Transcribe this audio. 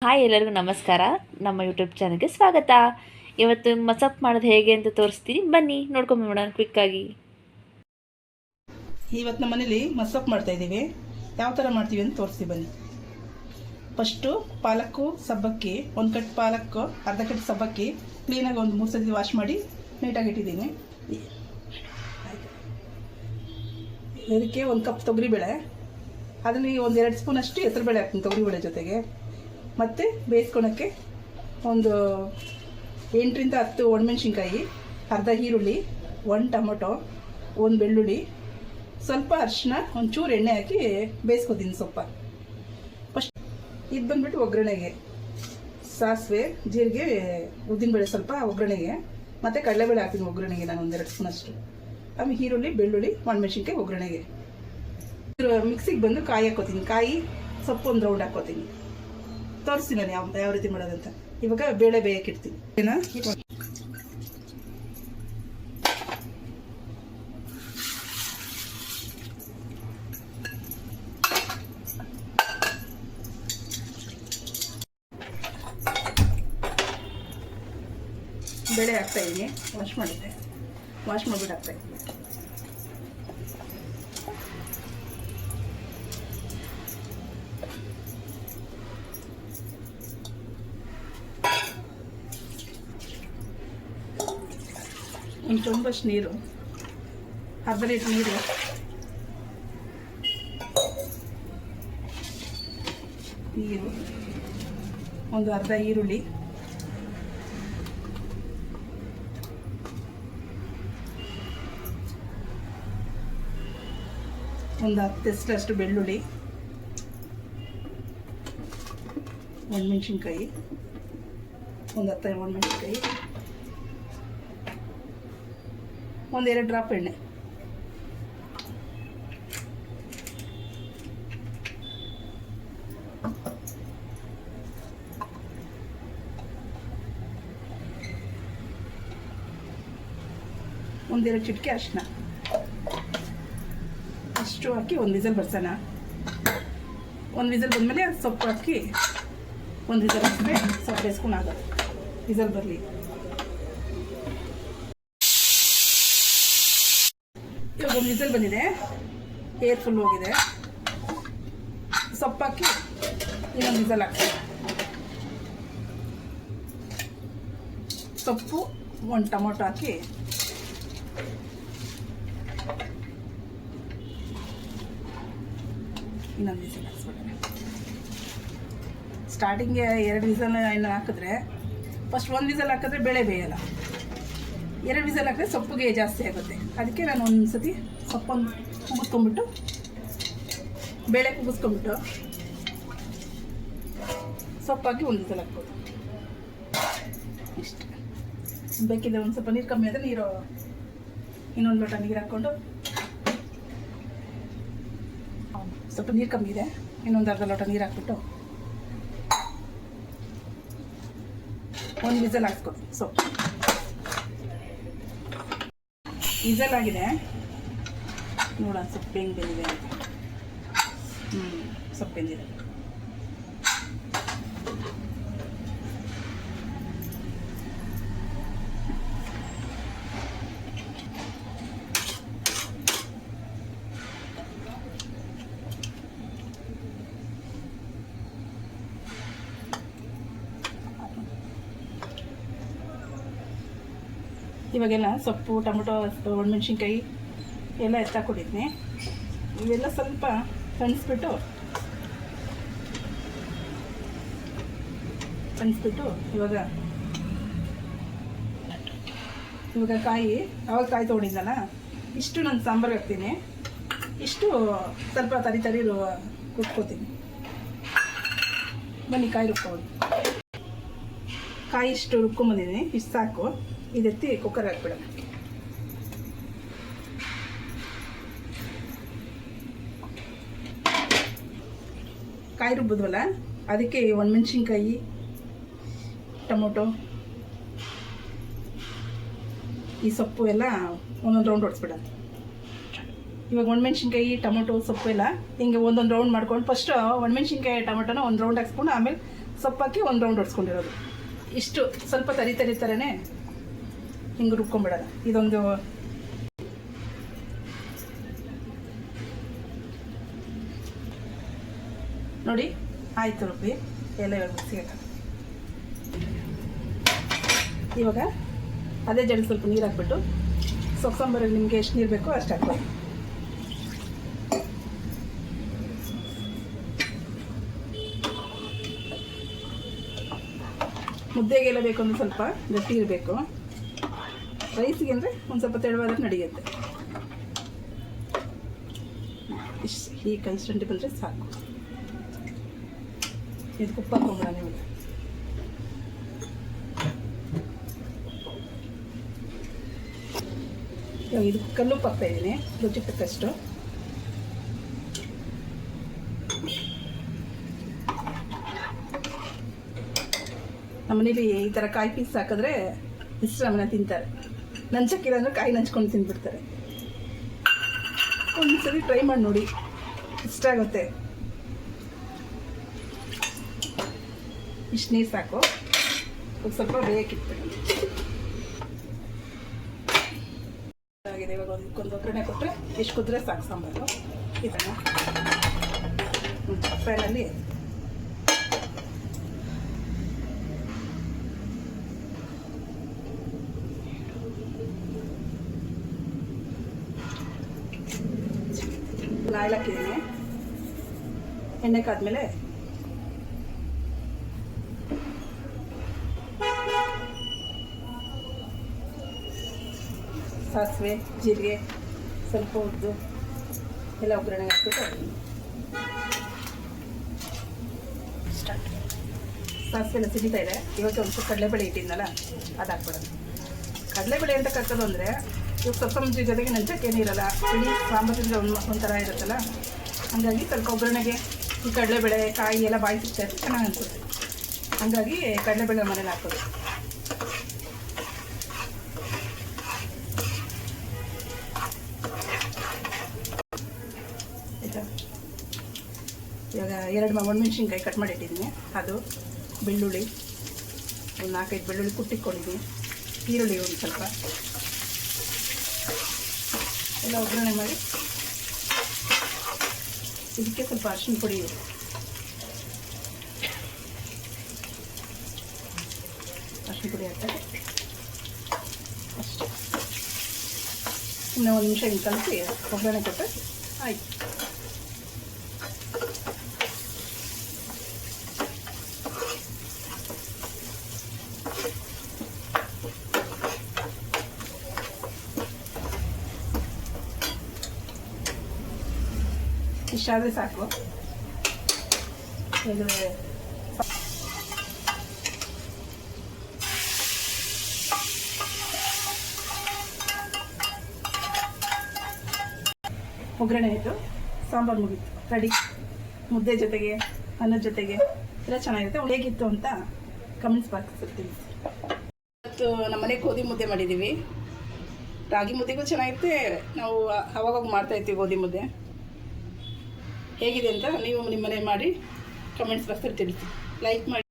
Hi ಎಲ್ಲರಿಗೂ ನಮಸ್ಕಾರ. ನಮ್ಮ ಯೂಟ್ಯೂಬ್ ಚಾನಲ್ಗೆ ಸ್ವಾಗತ. ಇವತ್ತು ಮಸಪ್ ಮಾಡೋದು ಹೇಗೆ ಅಂತ ತೋರಿಸ್ತೀನಿ, ಬನ್ನಿ ನೋಡ್ಕೊಂಬಿಡೋಣ ಕ್ವಿಕ್ಕಾಗಿ. ಇವತ್ತು ನಮ್ಮ ಮನೇಲಿ ಮಸಪ್ ಮಾಡ್ತಾ ಇದ್ದೀವಿ. ಯಾವ ಥರ ಮಾಡ್ತೀವಿ ಅಂತ ತೋರಿಸ್ತೀವಿ ಬನ್ನಿ. ಫಸ್ಟು ಪಾಲಕ್ಕು ಸಬ್ಬಕ್ಕಿ, ಒಂದು ಕಟ್ ಪಾಲಕ್ಕು, ಅರ್ಧ ಕಟ್ ಸಬ್ಬಕ್ಕಿ ಕ್ಲೀನಾಗಿ ಒಂದು 3 ಸತಿ ವಾಶ್ ಮಾಡಿ ನೀಟಾಗಿ ಇಟ್ಟಿದ್ದೀನಿ. ಇದಕ್ಕೆ 1 ಕಪ್ ತೊಗರಿಬೇಳೆ, ಅದರಲ್ಲಿ ಒಂದು 2 ಸ್ಪೂನಷ್ಟು ಹೆಸರುಬೇಳೆ ಹಾಕ್ತೀನಿ ತೊಗರಿಬೇಳೆ ಜೊತೆಗೆ. ಮತ್ತು ಬೇಯಿಸ್ಕೊಳಕ್ಕೆ ಒಂದು 8ರಿಂದ 10 ಒಣಮೆಣ್ಸಿನ್ಕಾಯಿ, ಅರ್ಧ ಈರುಳ್ಳಿ, 1 ಟೊಮೊಟೊ, 1 ಬೆಳ್ಳುಳ್ಳಿ, ಸ್ವಲ್ಪ ಅರಿಶಿನ, ಒಂಚೂರು ಎಣ್ಣೆ ಹಾಕಿ ಬೇಯಿಸ್ಕೊತೀನಿ ಸ್ವಲ್ಪ. ಫಸ್ಟ್ ಇದು ಬಂದುಬಿಟ್ಟು ಒಗ್ಗರಣೆಗೆ ಸಾಸಿವೆ, ಜೀರಿಗೆ, ಉದ್ದಿನಬೇಳೆ ಸ್ವಲ್ಪ ಒಗ್ಗರಣೆಗೆ, ಮತ್ತು ಕಡಲೆಬೇಳೆ ಹಾಕ್ತೀನಿ ಒಗ್ಗರಣೆಗೆ ನಾನು 1-2 ಸ್ಪೂನಷ್ಟು. ಆಮೇಲೆ ಈರುಳ್ಳಿ, ಬೆಳ್ಳುಳ್ಳಿ, ಒಣಮೆಣ್ಸಿನ್ಕಾಯಿ ಒಗ್ಗರಣೆಗೆ. ಮಿಕ್ಸಿಗೆ ಬಂದು ಕಾಯಿ ಹಾಕ್ಕೋತೀನಿ. ಕಾಯಿ ಸೊಪ್ಪು ಒಂದು ರೌಂಡ್ ಹಾಕ್ಕೋತೀನಿ. ತೋರಿಸ್ತೀನಿ ನಾನು ಯಾವ ರೀತಿ ಮಾಡೋದಂತ. ಇವಾಗ ಬೇಳೆ ಬೇಯಕ್ಕಿಡ್ತೀನಿ. ಬೇಳೆ ಹಾಕ್ತಾ ಇದ್ದೀನಿ. ವಾಶ್ ಮಾಡಿಬಿಟ್ಟು ಹಾಕ್ತಾ ಇದ್ದೀನಿ. ಒಂದು ಚೊಂಬಷ್ಟು ನೀರು, ಅರ್ಧ ಲೀಟ್ರ್ ನೀರು, ಒಂದು ಅರ್ಧ ಈರುಳ್ಳಿ, ಒಂದು 10 ಎಸಳಷ್ಟು ಬೆಳ್ಳುಳ್ಳಿ, ಒಣಮೆಣ್ಸಿನ್ಕಾಯಿ, ಒಂದು 10 ಒಣಮೆಣ್ಸಿನ್ಕಾಯಿ, 1-2 ಡ್ರಾಪ್ ಎಣ್ಣೆ. ಒಂದೆರಡು ಚಿಟಿಕೆ ಅರಿಶಿನ ಅಷ್ಟು ಹಾಕಿ ಒಂದು ವಿಸಲ್ ಬರ್ಸೋಣ. ಒಂದು ವಿಸಲ್ ಬಂದಮೇಲೆ ಸೊಪ್ಪು ಹಾಕಿ ಒಂದು ವಿಸಲ್ ಹಾಕಿದ್ರೆ ಸ್ವಲ್ಪ ಬೇಯಿಸ್ಕೊಂಡು ಆಗೋದು. ವಿಸಲ್ ಬರಲಿ. ಇವಾಗ ಒಂದು ವಿಸಲ್ ಬಂದಿದೆ, ಏರ್ ಫುಲ್ ಹೋಗಿದೆ. ಸೊಪ್ಪು ಹಾಕಿ ಇನ್ನೊಂದು ವಿಸಲ್ ಹಾಕ್ತೀನಿ. ಸೊಪ್ಪು, 1 ಟೊಮೊಟೊ ಹಾಕಿ ಇನ್ನೊಂದು ವಿಸಲ್ ಹಾಕ್ಸ್ಬಿಡ್ತೀನಿ. ಸ್ಟಾರ್ಟಿಂಗ್ಗೆ 2 ವಿಸಲ್ ಇನ್ನು ಹಾಕಿದ್ರೆ, ಫಸ್ಟ್ 1 ವಿಸಲ್ ಹಾಕಿದ್ರೆ ಬೇಳೆ ಬೇಯಲ್ಲ. 2 ವಿಸಲ್ ಹಾಕಿದ್ರೆ ಸೊಪ್ಪಿಗೆ ಜಾಸ್ತಿ ಆಗುತ್ತೆ. ಅದಕ್ಕೆ ನಾನು ಒಂದು ಸತಿ ಸೊಪ್ಪನ್ನು ಕುಗಿಸ್ಕೊಂಬಿಟ್ಟು, ಬೇಳೆ ಕುಗಿಸ್ಕೊಂಬಿಟ್ಟು ಸೊಪ್ಪಾಕಿ 1 ವಿಸಲ್ ಹಾಕ್ಬೋದು. ಇಷ್ಟು ಬೇಕಿದ್ರೆ ಒಂದು ಸ್ವಲ್ಪ ನೀರು ಕಮ್ಮಿ ಆದರೆ ನೀರು ಇನ್ನೊಂದು ಲೋಟ ನೀರು ಹಾಕ್ಕೊಂಡು, ಸ್ವಲ್ಪ ನೀರು ಕಮ್ಮಿ ಇದೆ, ಇನ್ನೊಂದು ಅರ್ಧ ಲೋಟ ನೀರು ಹಾಕ್ಬಿಟ್ಟು 1 ವಿಸಲ್ ಹಾಕ್ಸ್ಕೊಡಿ. ಸೊಪ್ಪು ವಿಸಲ್ ಆಗಿದೆ, ನೋಡೋಣ ಸೊಪ್ಪು ಹೆಂಗೆ ಬೆಂದಿದೆ ಅಂತ. ಸೊಪ್ಪು ಬೆಂದಿದೆ. ಇವಾಗೆಲ್ಲ ಸೊಪ್ಪು, ಟೊಮೊಟೊ, ಒಣಮೆಣ್ಸಿನ್ಕಾಯಿ ಎಲ್ಲ ಎತ್ತಾಕೊಂಡಿದ್ದೀನಿ. ಇವೆಲ್ಲ ಸ್ವಲ್ಪ ಕಣಿಸ್ಬಿಟ್ಟು ಇವಾಗ ಕಾಯಿ ತೊಗೊಂಡಿದ್ದಲ್ಲ, ಇಷ್ಟು ನಾನು ಸಾಂಬಾರು ಹಾಕ್ತೀನಿ. ಇಷ್ಟು ಸ್ವಲ್ಪ ತರಿ ರುಬ್ಕೋತೀನಿ. ಬನ್ನಿ ಕಾಯಿ ರುಬ್ಕೊಂಡು. ಕಾಯಿ ಇಷ್ಟು ರುಬ್ಕೊಂಬಂದಿದ್ದೀನಿ, ಇಷ್ಟು ಸಾಕು. ಇದೆತ್ತಿ ಕುಕ್ಕರ್ ಹಾಕ್ಬಿಡೋಣ. ಕಾಯಿ ರುಬ್ಬಿದ್ವಲ್ಲ, ಅದಕ್ಕೆ ಒಣಮೆಣ್ಸಿನ್ಕಾಯಿ, ಟೊಮೊಟೊ, ಈ ಸೊಪ್ಪು ಎಲ್ಲ ಒಂದೊಂದು ರೌಂಡ್ ಹೊಡ್ಸ್ಬಿಡೋಣ. ಇವಾಗ ಒಣಮೆಣ್ಸಿನ್ಕಾಯಿ ಟೊಮೊಟೊ ಸೊಪ್ಪೆಲ್ಲ ಹಿಂಗೆ ಒಂದೊಂದು ರೌಂಡ್ ಮಾಡ್ಕೊಂಡು ಫಸ್ಟ್ ಒಣಮೆಣ್ಸಿನ್ಕಾಯಿ ಟೊಮೊಟೊನ ಒಂದು ರೌಂಡ್ ಹಾಕ್ಸ್ಕೊಂಡು ಆಮೇಲೆ ಸೊಪ್ಪಾಕಿ ಒಂದು ರೌಂಡ್ ಹೊಡ್ಸ್ಕೊಂಡಿರೋದು. ಇಷ್ಟು ಸ್ವಲ್ಪ ತರಿ ಥರನೇ ಹಿಂಗೆ ರುಬ್ಕೊಂಬಿಡೋಣ. ಇದೊಂದು ನೋಡಿ ಆಯಿತು ರುಬ್ಬಿ ಎಲ್ಲ ಇವಾಗ ಮಿಕ್ಸಿಗೆ ಹಾಕೋಣ. ಇವಾಗ ಅದೇ ಜಡಿ ಸ್ವಲ್ಪ ನೀರು ಹಾಕ್ಬಿಟ್ಟು ಸೊಪ್ಪು ಸಾಂಬಾರಿಗೆ ನಿಮಗೆ ಎಷ್ಟು ನೀರು ಬೇಕೋ ಅಷ್ಟು ಹಾಕ್ಬೋದು. ಮುದ್ದೆಗೆಲ್ಲ ಬೇಕು ಅಂದರೆ ಸ್ವಲ್ಪ ಗಟ್ಟಿ ಇರಬೇಕು. ರೈಸಿಗೆ ಅಂದರೆ ಒಂದು ಸ್ವಲ್ಪ ತೆಳುವಾದ್ರೆ ನಡೆಯುತ್ತೆ. ಇಷ್ಟು ಈ ಕನ್ಸಿಸ್ಟೆಂಟಿ ಬಂದರೆ ಸಾಕು. ಇದು ಉಪ್ಪು ಹಾಕೊಂಬಿಡೋಣ ನಿಮಗೆ. ಇವಾಗ ಇದು ಕಲ್ಲುಪ್ಪು ಹಾಕ್ತಾಯಿದ್ದೀನಿ, ರುಚಿಗೆ ತಕ್ಕಷ್ಟು. ನಮ್ಮನೇಲಿ ಈ ಥರ ಕಾಯಿ ಪೀಸ್ ಹಾಕಿದ್ರೆ ಇಷ್ಟ ನಮ್ಮನೆ ತಿಂತಾರೆ. ನಂಚಕ್ಕಿಲ್ಲ ಅಂದರೆ ಕಾಯಿ ನಂಚ್ಕೊಂಡು ತಿಂದ್ಬಿಡ್ತಾರೆ. ಒಂದ್ಸರಿ ಟ್ರೈ ಮಾಡಿ ನೋಡಿ, ಇಷ್ಟ ಆಗುತ್ತೆ. ಇಷ್ಟು ನೀರು ಸಾಕು. ಸ್ವಲ್ಪ ಬೇಯಕ್ಕಿಟ್ಬಿಡಿ. ಆಗಿದೆ. ಇವಾಗ ಒಂದು ಒಗ್ಗರಣೆ ಕೊಟ್ಟರೆ ಎಷ್ಟು ಕುದ್ರೆ ಸಾಕು ಸಾಂಬಾರು. ಇದನ್ನು ಪ್ಯಾನಲ್ಲಿ ಆಯಿಲ್ ಹಾಕಿದ್ದೀನಿ. ಎಣ್ಣೆ ಕಾದ್ಮೇಲೆ ಸಾಸಿವೆ, ಜೀರಿಗೆ, ಸ್ವಲ್ಪ ಉದ್ದು ಎಲ್ಲ ಒಗ್ಗರಣೆ ಹಾಕ್ಬಿಟ್ಟು ಸ್ಟಾರ್ಟ್. ಸಾಸಿವೆ ಎಲ್ಲ ಸಿಡಿತಾ ಇದೆ. ಇವತ್ತು ಒಂದು ಸ್ವಲ್ಪ ಕಡಲೆಬೇಳೆ ಇಟ್ಟಿದ್ನಲ್ಲ ಅದು ಹಾಕ್ಬಿಡೋಣ. ಕಡಲೆಬೇಳೆ ಅಂತ ಕಟ್ಟೋದು ಅಂದರೆ ಇವಾಗ ಸ್ವಲ್ಪ ಮುಂಚೆ ಜೊತೆಗೆ ನಂಚಕ್ಕೇನೂ ಇರೋಲ್ಲ. ಇಡೀ ಸಾಂಬಾರಿಂದ ಒಂಥರ ಇರುತ್ತಲ್ಲ, ಹಾಗಾಗಿ ಸ್ವಲ್ಪ ಒಗ್ಗರಣೆಗೆ ಈ ಕಡಲೆಬೇಳೆ ಕಾಯಿ ಎಲ್ಲ ಬಾಯಿ ಸಿಗ್ತಾ ಇರುತ್ತೆ, ಚೆನ್ನಾಗಿ ಅನಿಸುತ್ತೆ. ಹಾಗಾಗಿ ಕಡಲೆಬೇಳೆ ಮನೇಲಿ ಹಾಕೋದು. ಆಯಿತಾ? ಇವಾಗ 2 ಒಣಮೆಣ್ಸಿನ್ಕಾಯಿ ಕಟ್ ಮಾಡಿ ಇಟ್ಟಿದ್ದೀನಿ. ಅದು ಬೆಳ್ಳುಳ್ಳಿ ಒಂದು 4-5 ಬೆಳ್ಳುಳ್ಳಿ ಕುಟ್ಟಿಟ್ಕೊಂಡಿದ್ದೀನಿ. ಈರುಳ್ಳಿ ಒಂದು ಸ್ವಲ್ಪ ಎಲ್ಲ ಒಗ್ಗರಣೆ ಮಾಡಿ ಇದಕ್ಕೆ ಸ್ವಲ್ಪ ಅರಿಶಿನ ಪುಡಿ, ಹಾಕ್ತಾರೆ ಅಷ್ಟೇ. ಇನ್ನೂ 1 ನಿಮಿಷ ಹಿಂಗೆ ಕಲಿಸಿ ಒಗ್ಗರಣೆ ಕೊಟ್ಟರೆ ಆಯಿತು. ಇಷ್ಟಾದರೆ ಸಾಕು. ಇದು ಒಗ್ಗರಣೆ ಆಯಿತು, ಸಾಂಬಾರು ಮುಗೀತು, ರೆಡಿ. ಮುದ್ದೆ ಜೊತೆಗೆ ಅನ್ನದ ಜೊತೆಗೆ ಎಲ್ಲ ಚೆನ್ನಾಗಿರುತ್ತೆ. ಹೇಗಿತ್ತು ಅಂತ ಕಮೆಂಟ್ಸ್ ಬಾಕ್ಸಲ್ಲಿ ತಿಳಿಸಿ. ಇವತ್ತು ನಮ್ಮ ಮನೆಗೆ ಗೋಧಿ ಮುದ್ದೆ ಮಾಡಿದ್ದೀವಿ. ರಾಗಿ ಮುದ್ದೆಗೂ ಚೆನ್ನಾಗಿರುತ್ತೆ. ನಾವು ಅವಾಗಾಗ ಮಾಡ್ತಾಯಿರ್ತೀವಿ ಗೋಧಿ ಮುದ್ದೆ. ಹೇಗಿದೆ ಅಂತ ನೀವು ನಿಮ್ಮ ಮನೆ ಮಾಡಿ ಕಮೆಂಟ್ಸ್ ಬಾಕ್ಸಲ್ಲಿ ತಿಳಿಸಿ. ಲೈಕ್ ಮಾಡಿ.